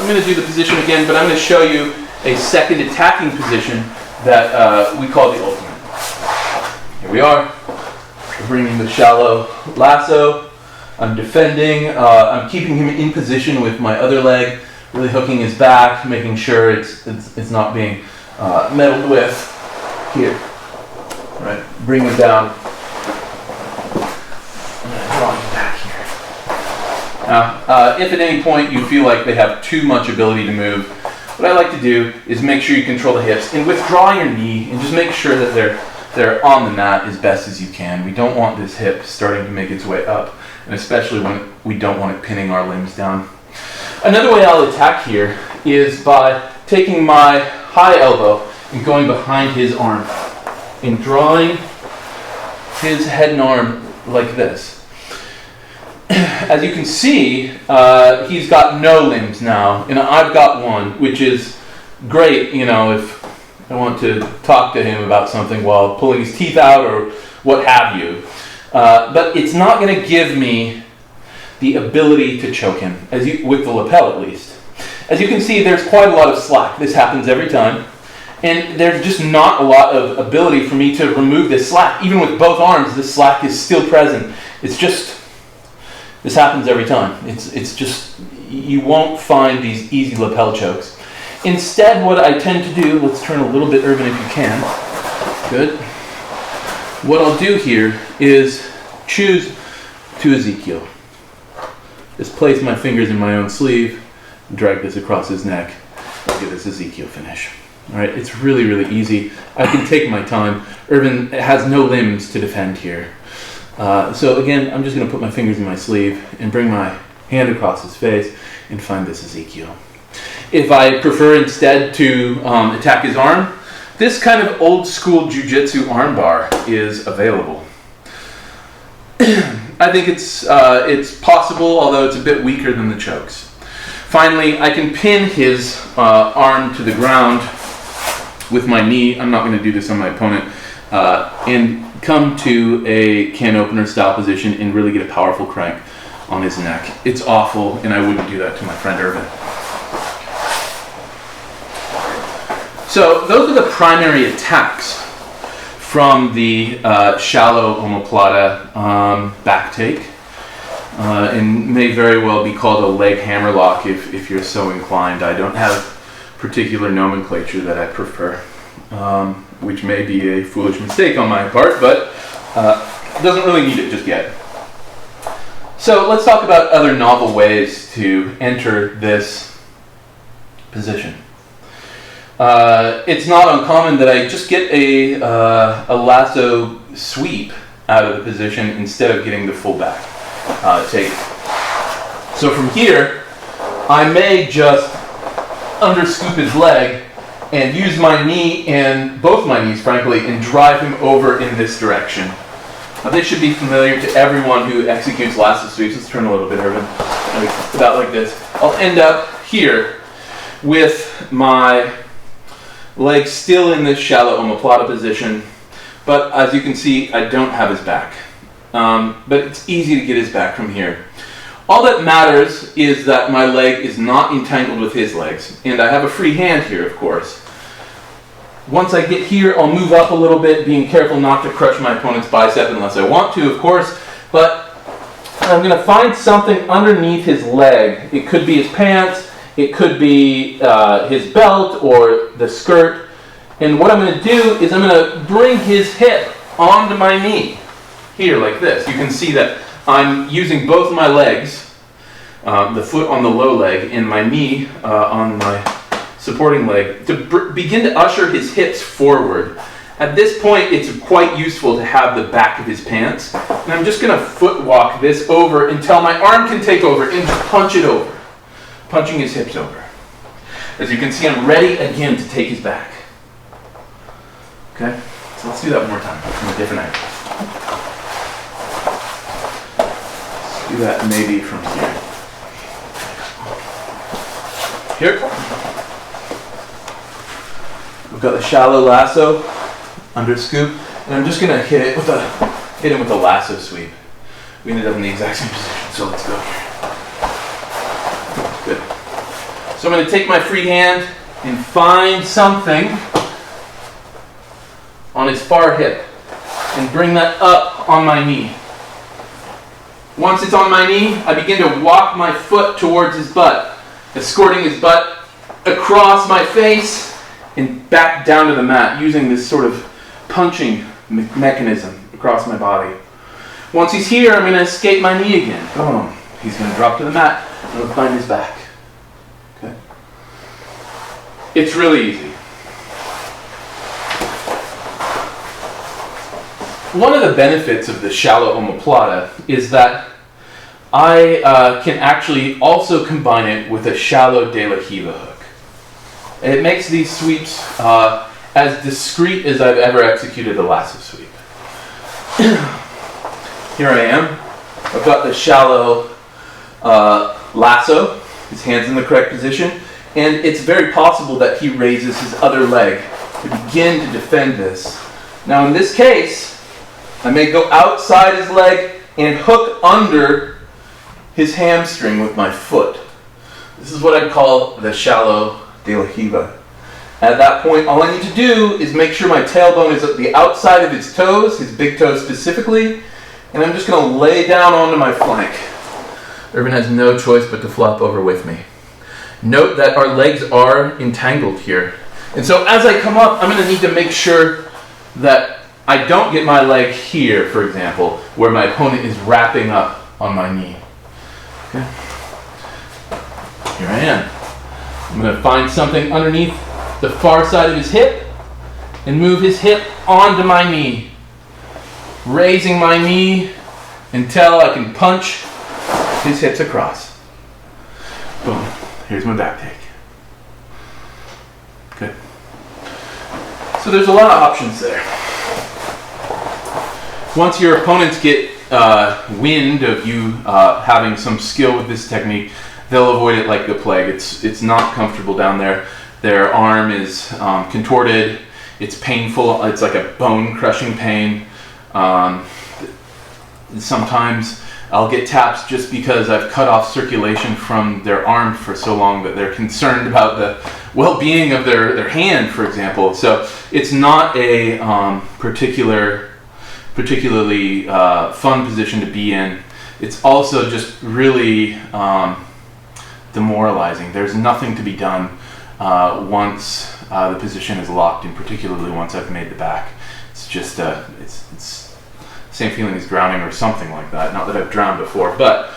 I'm going to do the position again, but I'm going to show you a second attacking position that we call the ultimate. Here we are. We're bringing the shallow lasso. I'm defending. I'm keeping him in position with my other leg, really hooking his back, making sure it's not being meddled with. Here. All right. Bring him down. Draw him back here. Now, if at any point you feel like they have too much ability to move, what I like to do is make sure you control the hips and withdraw your knee and just make sure that they're on the mat as best as you can. We don't want this hip starting to make its way up, and especially when we don't want it pinning our limbs down. Another way I'll attack here is by taking my high elbow and going behind his arm and drawing his head and arm like this. As you can see, he's got no limbs now, and I've got one, which is great, if I want to talk to him about something while pulling his teeth out or what have you. But it's not going to give me the ability to choke him, with the lapel at least. As you can see, there's quite a lot of slack. This happens every time. And there's just not a lot of ability for me to remove this slack. Even with both arms, this slack is still present. This happens every time. It's just, you won't find these easy lapel chokes. Instead, what I tend to do, let's turn a little bit, Irvin, if you can. Good. What I'll do here is choose to Ezekiel. Just place my fingers in my own sleeve, drag this across his neck, and get this Ezekiel finish. All right, it's really, really easy. I can take my time. Irvin has no limbs to defend here. So again, I'm just going to put my fingers in my sleeve and bring my hand across his face and find this Ezekiel. If I prefer instead to attack his arm, this kind of old school Jiu-Jitsu arm bar is available. I think it's possible, although it's a bit weaker than the chokes. Finally, I can pin his arm to the ground with my knee. I'm not going to do this on my opponent. And come to a can opener style position and really get a powerful crank on his neck. It's awful, and I wouldn't do that to my friend Irvin. So those are the primary attacks from the Shallow Oma Plata back take, and may very well be called a leg hammerlock if you're so inclined. I don't have particular nomenclature that I prefer, which may be a foolish mistake on my part, but doesn't really need it just yet. So let's talk about other novel ways to enter this position. It's not uncommon that I just get a lasso sweep out of the position instead of getting the full back take. So from here, I may just underscoop his leg and use my knee and both my knees, frankly, and drive him over in this direction. Now, this should be familiar to everyone who executes lasso sweeps. Let's turn a little bit, Irvin. About like this. I'll end up here with my leg still in this shallow Oma Plata position, but as you can see, I don't have his back. But it's easy to get his back from here. All that matters is that my leg is not entangled with his legs, and I have a free hand here, of course. Once I get here, I'll move up a little bit, being careful not to crush my opponent's bicep unless I want to, of course, but I'm going to find something underneath his leg. It could be his pants, it could be his belt or the skirt, and what I'm going to do is I'm going to bring his hip onto my knee, here like this. You can see that I'm using both my legs, the foot on the low leg and my knee on my supporting leg, to begin to usher his hips forward. At this point, it's quite useful to have the back of his pants. And I'm just going to foot walk this over until my arm can take over and just punch it over, punching his hips over. As you can see, I'm ready again to take his back. Okay, so let's do that one more time from a different angle. Let's do that maybe from here. Here. We've got the shallow lasso under scoop, and I'm just going to hit him with a lasso sweep. We ended up in the exact same position, so let's go here. Good. So I'm going to take my free hand and find something on his far hip and bring that up on my knee. Once it's on my knee, I begin to walk my foot towards his butt, escorting his butt across my face and back down to the mat, using this sort of punching mechanism across my body. Once he's here, I'm going to escape my knee again. Boom. He's going to drop to the mat and I'm going to find his back. Okay. It's really easy. One of the benefits of the Shallow Oma Plata is that I can actually also combine it with a shallow de la Riva hook. It makes these sweeps as discreet as I've ever executed a lasso sweep. Here I am. I've got the shallow lasso, his hands in the correct position, and it's very possible that he raises his other leg to begin to defend this. Now in this case, I may go outside his leg and hook under his hamstring with my foot. This is what I'd call the shallow de la Riva. At that point, all I need to do is make sure my tailbone is at the outside of his toes, his big toes specifically, and I'm just going to lay down onto my flank. Irvin has no choice but to flop over with me. Note that our legs are entangled here. And so as I come up, I'm going to need to make sure that I don't get my leg here, for example, where my opponent is wrapping up on my knee. Okay. Here I am. I'm going to find something underneath the far side of his hip and move his hip onto my knee, raising my knee until I can punch his hips across. Boom. Here's my back take. Good. So there's a lot of options there. Once your opponents get wind of you having some skill with this technique, they'll avoid it like the plague. It's not comfortable down there. Their arm is contorted. It's painful. It's like a bone-crushing pain. Sometimes I'll get taps just because I've cut off circulation from their arm for so long that they're concerned about the well-being of their hand, for example. So it's not a particularly fun position to be in. It's also just really demoralizing. There's nothing to be done once the position is locked, and particularly once I've made the back. It's just it's same feeling as drowning or something like that. Not that I've drowned before, but